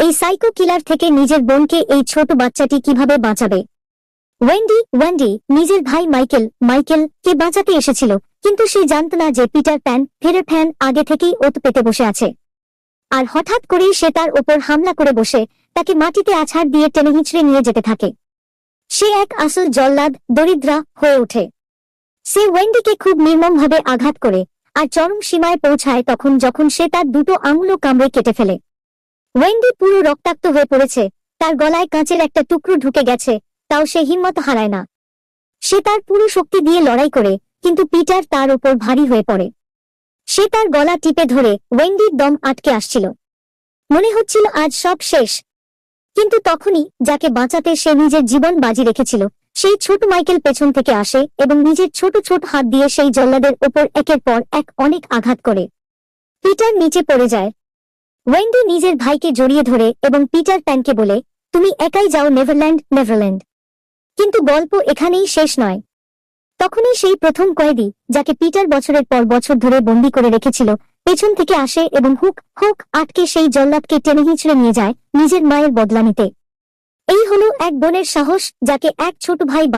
এই সাইকো কিলার থেকে নিজের বোনকে এই ছোট বাচ্চাটি কিভাবে বাঁচাবে। ওয়েন্ডি নিজের ভাই মাইকেল কে বাঁচাতে এসেছিল, কিন্তু সে জানত না যে পিটার প্যান আগে থেকেই ওত পেতে বসে আছে। আর হঠাৎ করেই সে তার ওপর হামলা করে বসে তাকে মাটিতে আছাড় দিয়ে টেনে হিঁচড়ে নিয়ে যেতে থাকে। সে এক আসল জল্লাদ দরিদ্রা হয়ে ওঠে। সে ওয়েন্ডিকে খুব নির্মমভাবে আঘাত করে আর চরম সীমায় পৌঁছায় যখন সে তার দুটো আঙুলও কামড়ে কেটে ফেলে। ওয়েন্ডি পুরো রক্তাক্ত হয়ে পড়েছে, তার গলায় কাঁচের একটা টুকরো ঢুকে গেছে, তাও সে হিম্মত হারায় না। সে তার পুরো শক্তি দিয়ে লড়াই করে, কিন্তু পিটার তার উপর ভারী হয়ে পড়ে। সে তার গলা টিপে ধরে ওয়েন্ডির দম আটকে আসছিল। মনে হচ্ছিল আজ সব শেষ। কিন্তু তখনই যাকে বাঁচাতে সে নিজের জীবন বাজি রেখেছিল, সেই ছোট মাইকেল পেছন থেকে আসে এবং নিজের ছোট ছোট হাত দিয়ে সেই জল্লাদের ওপর একের পর এক অনেক আঘাত করে। পিটার নিচে পড়ে যায়। ওয়েন্ডি নিজের ভাইকে জড়িয়ে ধরে এবং পিটার প্যানকে বলে, তুমি একাই যাও নেভারল্যান্ড। কিন্তু গল্প এখানেই শেষ নয়। তখনই সেই প্রথম কয়েদি, যাকে পিটার বছরের পর বছর ধরে বন্দী করে রেখেছিল, পেছন থেকে আসে এবং হুক আটকে সেই জল্লাদকে টেনে হিঁচড়ে নিয়ে যায় নিজের মায়ের বদলা নিতে। এই হলো এক বোনের সাহস, যাকে এক ছোট ভাই